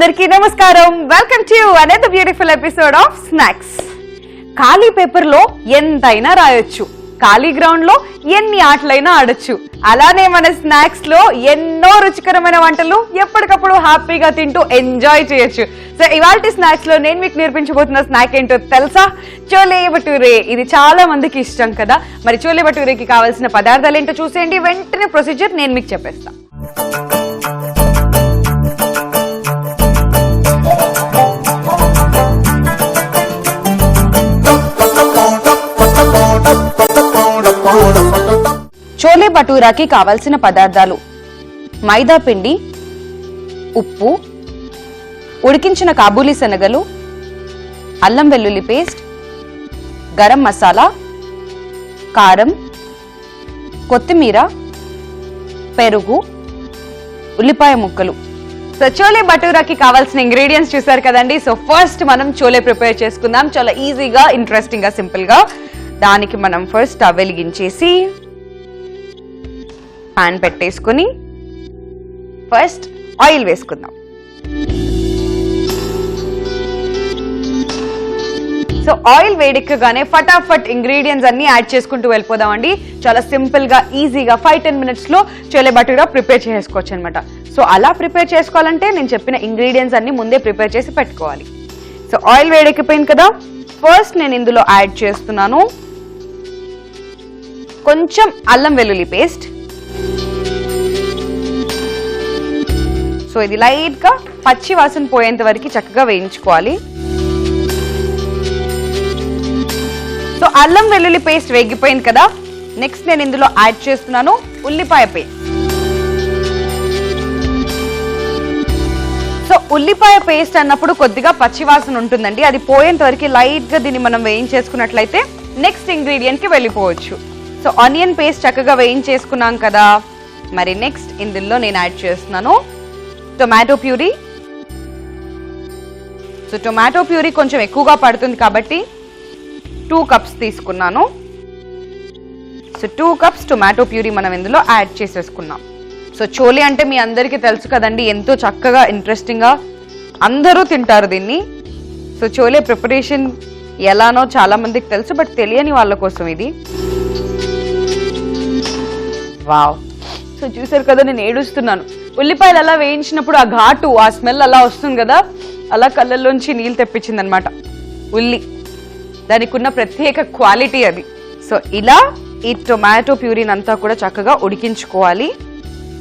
అందరికీ నమస్కారం. Welcome to another beautiful episode of snacks. ఖాళీ పేపర్ లో ఎంతైనా రాయొచ్చు, ఖాళీ గ్రౌండ్ లో ఎన్ని ఆటలైనా ఆడొచ్చు. అలానే మన స్నాక్స్ లో ఎన్నో రుచికరమైన వంటలు ఎప్పటికప్పుడు హ్యాపీగా తింటూ ఎంజాయ్ చేయొచ్చు. సో ఇవాల్టి స్నాక్స్ లో నేను మీకు నేర్పించబోతున్న స్నాక్ ఏంటో తెలుసా? చోలే భటూరే. ఇది చాలా మందికి ఇష్టం కదా. మరి చోలే భటూరేకి కావాల్సిన పదార్థాలు ఏంటో చూసేయండి. వెంటనే ప్రొసీజర్ నేను మీకు చెప్పేస్తా. చోలే భటూరాకి కావాల్సిన పదార్థాలు: మైదా పిండి, ఉప్పు, ఉడికించిన కాబూలీ శనగలు, అల్లం వెల్లుల్లి పేస్ట్, గరం మసాలా, కారం, కొత్తిమీర, పెరుగు, ఉల్లిపాయ ముక్కలు. సో చోలే భటూరాకి కావాల్సిన ఇంగ్రీడియంట్స్ చూసారు కదండి. సో ఫస్ట్ మనం చోలే ప్రిపేర్ చేసుకుందాం. చాలా ఈజీగా, ఇంట్రెస్టింగ్ గా, సింపుల్ గా. దానికి మనం ఫస్ట్ స్టవ్ వెలిగించేసి పాన్ పెట్టేసుకుని ఫస్ట్ ఆయిల్ వేసుకుందాం. సో ఆయిల్ వేడెక్కగానే ఫటాఫట్ ఇంగ్రీడియంట్స్ అన్ని యాడ్ చేసుకుంటూ వెళ్ళిపోదామండి. చాలా సింపుల్ గా, ఈజీగా 5-10 మినిట్స్ లో చోలే భటూరా ప్రిపేర్ చేసుకోవచ్చు అనమాట. సో అలా ప్రిపేర్ చేసుకోవాలంటే నేను చెప్పిన ఇంగ్రీడియంట్స్ అన్ని ముందే ప్రిపేర్ చేసి పెట్టుకోవాలి. సో ఆయిల్ వేడెక్కిపోయింది కదా. ఫస్ట్ నేను ఇందులో యాడ్ చేస్తున్నాను కొంచెం అల్లం వెల్లుల్లి పేస్ట్. సో ఇది లైట్ గా పచ్చి వాసన పోయేంత వరకు చక్కగా వేయించుకోవాలి. సో అల్లం వెల్లుల్లి పేస్ట్ వేగిపోయింది కదా. నెక్స్ట్ నేను ఇందులో యాడ్ చేస్తున్నాను ఉల్లిపాయ పేస్ట్. సో ఉల్లిపాయ పేస్ట్ అన్నప్పుడు కొద్దిగా పచ్చి వాసన ఉంటుందండి. అది పోయేంత వరకు లైట్ గా దీన్ని మనం వేయించేసుకున్నట్లయితే నెక్స్ట్ ఇంగ్రీడియంట్ కి వెళ్ళిపోవచ్చు. సో ఆనియన్ పేస్ట్ చక్కగా వేయించేసుకున్నాం కదా. మరి నెక్స్ట్ ఇందులో నేను యాడ్ చేస్తున్నాను tomato puree. So tomato puree కొంచెం ఎక్కువగా పడుతుంది కాబట్టి 2 కప్స్ తీసుకున్నాను. సో 2 కప్స్ టొమాటో ప్యూరీ మనం ఇందులో యాడ్ చేసేసుకున్నాం. సో చోలే అంటే మీ అందరికీ తెలుసు కదండి, ఎంతో చక్కగా, ఇంట్రెస్టింగ్ గా అందరూ తింటారు దీన్ని. సో చోలే ప్రిపరేషన్ ఎలానో చాలా మందికి తెలుసు, బట్ తెలియని వాళ్ళ కోసం ఇది. వావ్. సో చూసారు కదా, నేను ఏడుస్తున్నాను. ఉల్లిపాయలు అలా వేయించినప్పుడు ఆ ఘాటు, ఆ స్మెల్ అలా వస్తుంది కదా, అలా కళ్ళల్లోంచి నీళ్ళు తెప్పించింది అనమాట ఉల్లి. దానికి ఉన్న ప్రత్యేక క్వాలిటీ అది. సో ఇలా ఈ టొమాటో ప్యూరీని అంతా కూడా చక్కగా ఉడికించుకోవాలి.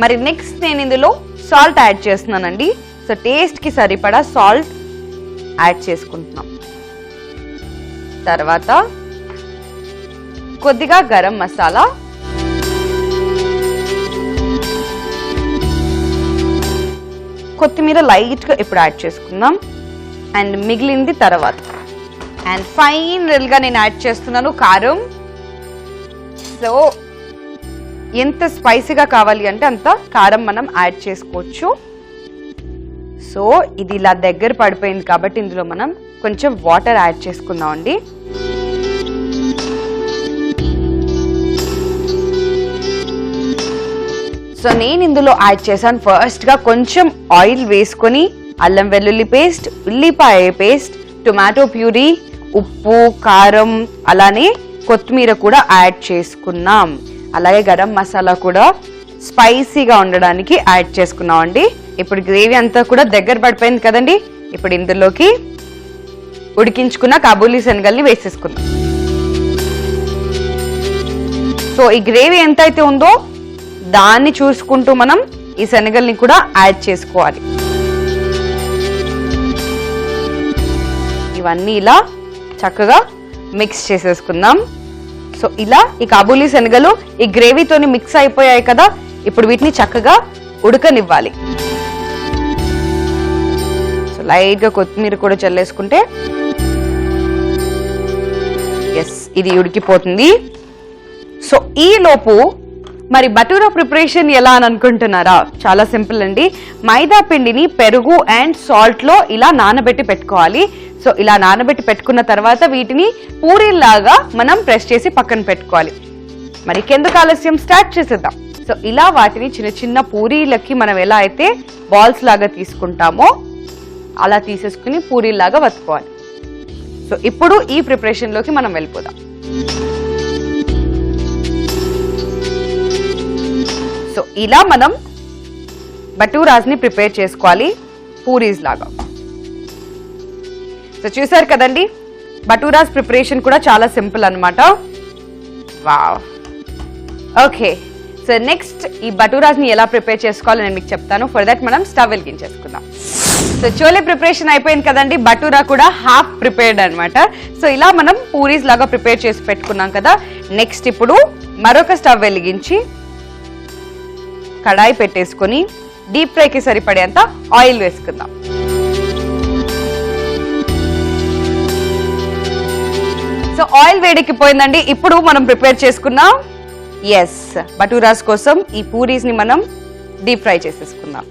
మరి నెక్స్ట్ నేను ఇందులో సాల్ట్ యాడ్ చేస్తున్నానండి. సో టేస్ట్ కి సరిపడా సాల్ట్ యాడ్ చేసుకుంటున్నాం. తర్వాత కొద్దిగా గరం మసాలా, కొత్తిమీర లైట్ గా ఇప్పుడు యాడ్ చేసుకుందాం. అండ్ మిగిలింది తర్వాత. అండ్ ఫైనల్ గా నేను యాడ్ చేస్తున్నాను కారం. సో ఎంత స్పైసీగా కావాలి అంటే అంత కారం మనం యాడ్ చేసుకోవచ్చు. సో ఇది ఇలా దగ్గర పడిపోయింది కాబట్టి ఇందులో మనం కొంచెం వాటర్ యాడ్ చేసుకుందాం అండి. సో నేను ఇందులో యాడ్ చేశాను ఫస్ట్ గా కొంచెం ఆయిల్ వేసుకొని అల్లం వెల్లుల్లి పేస్ట్, ఉల్లిపాయ పేస్ట్, టొమాటో ప్యూరీ, ఉప్పు, కారం, అలానే కొత్తిమీర కూడా యాడ్ చేసుకున్నాం. అలాగే గరం మసాలా కూడా స్పైసీగా ఉండడానికి యాడ్ చేసుకున్నాం అండి. ఇప్పుడు గ్రేవీ అంతా కూడా దగ్గర పడిపోయింది కదండి. ఇప్పుడు ఇందులోకి ఉడికించుకున్న కాబూలీ శనగల్ని వేసేసుకుందాం. సో ఈ గ్రేవీ ఎంత అయితే ఉందో దాన్ని చూసుకుంటూ మనం ఈ శనగల్ని కూడా యాడ్ చేసుకోవాలి. ఇవన్నీ ఇలా చక్కగా మిక్స్ చేసేసుకుందాం. సో ఇలా ఈ కాబూలీ శనగలు ఈ గ్రేవీతోని మిక్స్ అయిపోయాయి కదా. ఇప్పుడు వీటిని చక్కగా ఉడకనివ్వాలి. సో లైట్ గా కొత్తిమీర కూడా చల్లేసుకుంటే ఎస్, ఇది ఉడికిపోతుంది. సో ఈ లోపు మరి భటూరా ప్రిపరేషన్ ఎలా అని అనుకుంటున్నారా? చాలా సింపుల్ అండి. మైదా పిండిని పెరుగు అండ్ సాల్ట్ లో ఇలా నానబెట్టి పెట్టుకోవాలి. సో ఇలా నానబెట్టి పెట్టుకున్న తర్వాత వీటిని పూరీలాగా మనం ప్రెస్ చేసి పక్కన పెట్టుకోవాలి. మరి కెందుకు ఆలస్యం, స్టార్ట్ చేసేద్దాం. సో ఇలా వాటిని చిన్న చిన్న పూరీలకి మనం ఎలా అయితే బాల్స్ లాగా తీసుకుంటామో అలా తీసేసుకుని పూరీలాగా వత్తుకోవాలి. సో ఇప్పుడు ఈ ప్రిపరేషన్లోకి మనం వెళ్ళిపోదాం. సో ఇలా మనం బటూరాస్ని ప్రిపేర్ చేసుకోవాలి పూరీస్ లాగా. సో చూసారు కదండి, బటూరాస్ ప్రిపరేషన్ కూడా చాలా సింపుల్ అన్నమాట. వావ్. ఓకే, సో నెక్స్ట్ ఈ బటూరాస్ని ఎలా ప్రిపేర్ చేసుకోవాలో నేను మీకు చెప్తాను. ఫర్ దట్ మనం స్టవ్ వెలిగించేసుకుందాం. సో చోలే ప్రిపరేషన్ అయిపోయింది కదండి, బటూరా కూడా హాఫ్ ప్రిపేర్డ్ అనమాట. సో ఇలా మనం పూరీస్ లాగా ప్రిపేర్ చేసి పెట్టుకున్నాం కదా. నెక్స్ట్ ఇప్పుడు మరొక స్టవ్ వెలిగించి కడాయి పెట్టేసుకొని డీప్ ఫ్రైకి సరిపడేంత ఆయిల్ వేసుకుందాం. సో ఆయిల్ వేడెక్కిపోయిందండి. ఇప్పుడు మనం ప్రిపేర్ చేసుకున్నాం బటూరాస్ కోసం ఈ పూరీస్ ని మనం డీప్ ఫ్రై చేసేసుకుందాం.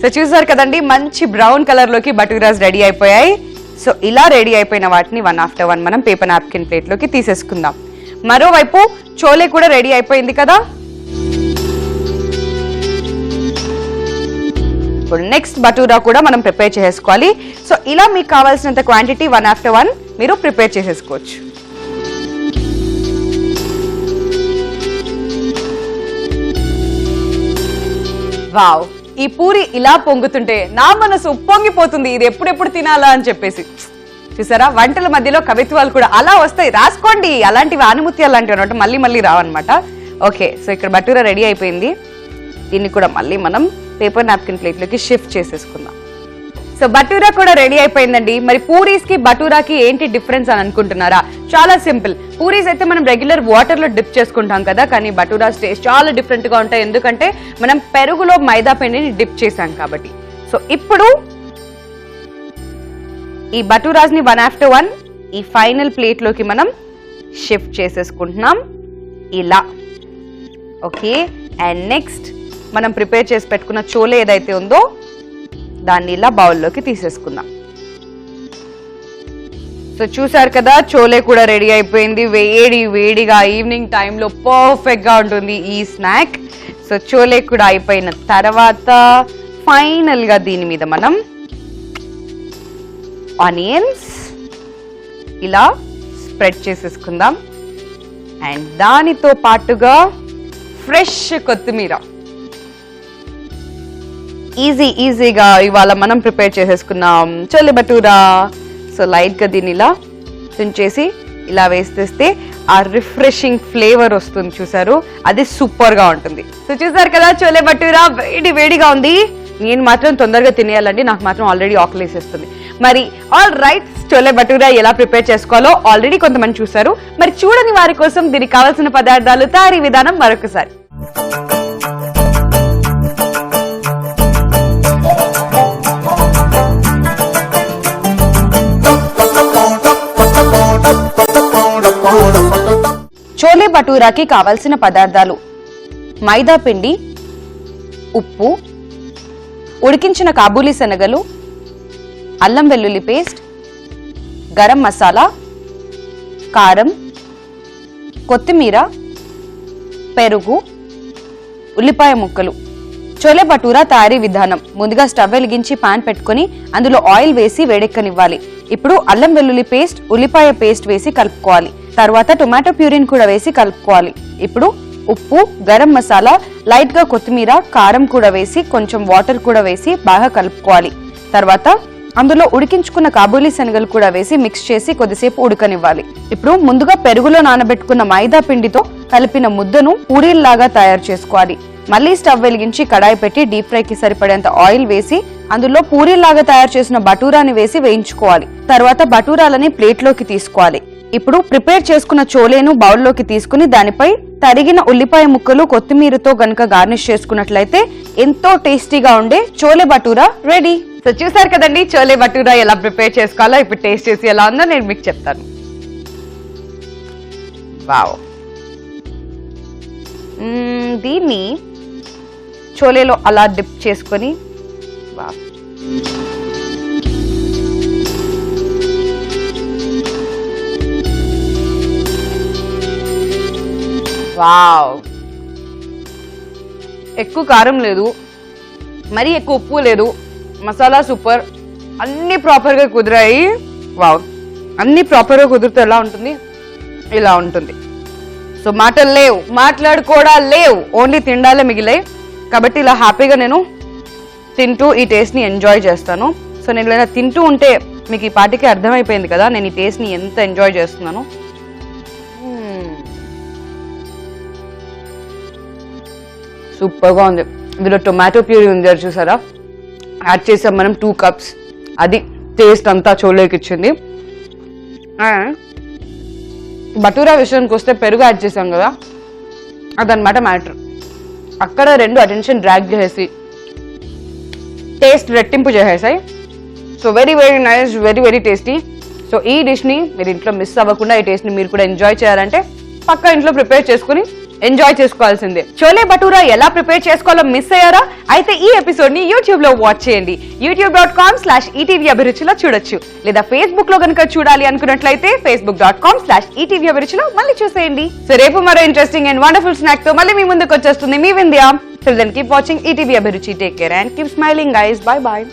సో చూసారు కదండి, మంచి బ్రౌన్ కలర్ లోకి బటూరాస్ రెడీ అయిపోయాయి. సో ఇలా రెడీ అయిపోయిన వాటిని వన్ ఆఫ్టర్ వన్ మనం పేపర్ నాప్కిన్ ప్లేట్ లోకి తీసేసుకుందాం. మరోవైపు చోలే కూడా రెడీ అయిపోయింది కదా. ఇప్పుడు నెక్స్ట్ బటూరా కూడా మనం ప్రిపేర్ చేసుకోవాలి. సో ఇలా మీకు కావాల్సినంత క్వాంటిటీ వన్ ఆఫ్టర్ వన్ మీరు ప్రిపేర్ చేసేసుకోవచ్చు. వావ్, ఈ పూరి ఇలా పొంగుతుంటే నా మనసు ఉప్పొంగిపోతుంది, ఇది ఎప్పుడెప్పుడు తినాలా అని చెప్పేసి. చూసారా, వంటల మధ్యలో కవిత్వాలు కూడా అలా వస్తాయి. రాసుకోండి, అలాంటివి ఆనుమత్యాలు లాంటివి అనమాట, మళ్ళీ మళ్ళీ రావన్నమాట. ఓకే, సో ఇక్కడ బటూరా రెడీ అయిపోయింది. దీన్ని కూడా మళ్ళీ మనం పేపర్ నాప్కిన్ ప్లేట్లోకి షిఫ్ట్ చేసేసుకుందాం. సో బటూరా కూడా రెడీ అయిపోయిందండి. మరి పూరీస్ కి బటూరాకి ఏంటి డిఫరెన్స్ అని అనుకుంటున్నారా? చాలా సింపుల్. పూరీస్ అయితే మనం రెగ్యులర్ వాటర్ లో డిప్ చేసుకుంటాం కదా, కానీ బటూరాస్ టేస్ట్ చాలా డిఫరెంట్ గా ఉంటాయి, ఎందుకంటే మనం పెరుగులో మైదా పిండిని డిప్ చేసాం కాబట్టి. సో ఇప్పుడు ఈ బటూరాస్ ని వన్ ఆఫ్టర్ వన్ ఈ ఫైనల్ ప్లేట్ లోకి మనం షిఫ్ట్ చేసేసుకుంటున్నాం ఇలా. ఓకే, అండ్ నెక్స్ట్ మనం ప్రిపేర్ చేసి పెట్టుకున్న చోలే ఏదైతే ఉందో దాన్ని ఇలా బౌల్లోకి తీసేసుకుందాం. సో చూసారు కదా, చోలే కూడా రెడీ అయిపోయింది. వేడిగా ఈవినింగ్ టైంలో పర్ఫెక్ట్ గా ఉంటుంది ఈ స్నాక్. సో చోలే కూడా అయిపోయిన తర్వాత ఫైనల్ గా దీని మీద మనం ఆనియన్స్ ఇలా స్ప్రెడ్ చేసేసుకుందాం. అండ్ దానితో పాటుగా ఫ్రెష్ కొత్తిమీర ఈజీగా ఇవాళ మనం ప్రిపేర్ చేసేసుకున్నాం చోలే బటూరా. సో లైట్ గా దీన్ని ఇలా తుంచేసి ఇలా వేసేస్తే ఆ రిఫ్రెషింగ్ ఫ్లేవర్ వస్తుంది, చూసారు, అది సూపర్ గా ఉంటుంది. సో చూసారు కదా, చోలే బటూరా వేడిగా ఉంది. నేను మాత్రం తొందరగా తినేయాలండి, నాకు మాత్రం ఆల్రెడీ ఆకలి వేసేస్తుంది. మరి ఆల్ రైట్, చోలే బటూరా ఎలా ప్రిపేర్ చేసుకోవాలో ఆల్రెడీ కొంతమంది చూసారు. మరి చూడని వారి కోసం దీనికి కావాల్సిన పదార్థాలు, తయారీ విధానం మరొకసారి. చోలే బటూరాకి కావాల్సిన పదార్థాలు: మైదా పిండి, ఉప్పు, ఉడికించిన కాబూలీ శనగలు, అల్లం వెల్లుల్లి పేస్ట్, గరం మసాలా, కారం, కొత్తిమీర, పెరుగు, ఉల్లిపాయ ముక్కలు. చోలే బటూరా తయారీ విధానం: ముందుగా స్టవ్ వెలిగించి పాన్ పెట్టుకుని అందులో ఆయిల్ వేసి వేడెక్కనివ్వాలి. ఇప్పుడు అల్లం వెల్లుల్లి పేస్ట్, ఉల్లిపాయ పేస్ట్ వేసి కలుపుకోవాలి. తర్వాత టొమాటో ప్యూరిన్ కూడా వేసి కలుపుకోవాలి. ఇప్పుడు ఉప్పు, గరం మసాలా, లైట్ గా కొత్తిమీర, కారం కూడా వేసి కొంచెం వాటర్ కూడా వేసి బాగా కలుపుకోవాలి. తర్వాత అందులో ఉడికించుకున్న కాబూలీ శనగలు కూడా వేసి మిక్స్ చేసి కొద్దిసేపు ఉడకనివ్వాలి. ఇప్పుడు ముందుగా పెరుగులో నానబెట్టుకున్న మైదా పిండితో కలిపిన ముద్దను పూరీల్లాగా తయారు చేసుకోవాలి. మళ్ళీ స్టవ్ వెలిగించి కడాయి పెట్టి డీప్ ఫ్రైకి సరిపడేంత ఆయిల్ వేసి అందులో పూరీల్లాగా తయారు చేసిన బటూరాని వేసి వేయించుకోవాలి. తర్వాత బటూరాలని ప్లేట్లోకి తీసుకోవాలి. ఇప్పుడు ప్రిపేర్ చేసుకున్న చోలేను బౌల్లోకి తీసుకుని దానిపై తరిగిన ఉల్లిపాయ ముక్కలు, కొత్తిమీరతో గనుక గార్నిష్ చేసుకున్నట్లయితే ఎంతో టేస్టీగా ఉండే చోలే బటూరా రెడీ. సో చూసారు కదండి, చోలే బటూరా ఎలా ప్రిపేర్ చేసుకోవాలో. ఇప్పుడు టేస్ట్ చేసి ఎలా ఉందో నేను మీకు చెప్తాను. వావ్, దీన్ని చోలేలో అలా డిప్ చేసుకొని వావ్, వావ్, ఎక్కువ కారం లేదు, మరీ ఎక్కువ ఉప్పు లేదు, మసాలా సూపర్, అన్ని ప్రాపర్గా కుదిరాయి. వావ్, అన్ని ప్రాపర్గా కుదిరితే ఎలా ఉంటుంది, ఇలా ఉంటుంది. సో మాటలు లేవు, మాట్లాడుకోవడాలు లేవు, ఓన్లీ తిండాలే మిగిలాయి. కాబట్టి ఇలా హ్యాపీగా నేను తింటూ ఈ టేస్ట్ని ఎంజాయ్ చేస్తాను. సో నేను ఇలా తింటూ ఉంటే మీకు ఈ పాటికి అర్థమైపోయింది కదా నేను ఈ టేస్ట్ని ఎంత ఎంజాయ్ చేస్తున్నాను. సూపర్గా ఉంది. ఇందులో టొమాటో ప్యూరీ ఉంది చూసారా, యాడ్ చేసాం మనం 2 cups. అది టేస్ట్ అంతా చోలేకి ఇచ్చింది. బటూరా విషయానికి వస్తే పెరుగు యాడ్ చేసాం కదా, అదనమాట మ్యాటర్. అక్కడ 2 అటెన్షన్ డ్రాగ్ చేసేసి టేస్ట్ రెట్టింపు చేసేసాయి. So very very nice, very very tasty. So ఈ డిష్ని మీరు ఇంట్లో మిస్ అవ్వకుండా ఈ టేస్ట్ని మీరు కూడా ఎంజాయ్ చేయాలంటే పక్కా ఇంట్లో ప్రిపేర్ చేసుకుని ఎంజాయ్ చేసుకోవాల్సిందే. చోలే భటూరా ఎలా ప్రిపేర్ చేసుకోవాలో మిస్ అయ్యారా? అయితే ఈ ఎపిసోడ్ ని యూట్యూబ్ లో వాచ్ చేయండి. youtube.com/ETV అభిరుచిలో చూడొచ్చు. లేదా ఫేస్బుక్ లో కనుక చూడాలి అనుకున్నట్లయితే facebook.com/ETV అభిరుచిలో మళ్ళీ చూసేయండి. సో రేపు మరో ఇంట్రెస్టింగ్ అండ్ వండర్ఫుల్ స్నాక్ తో మళ్ళీ మీ ముందుకు వచ్చేస్తుంది మీ Vindhya. Till then keep watching ETV అభిరుచి. Take care and keep smiling guys. Bye bye.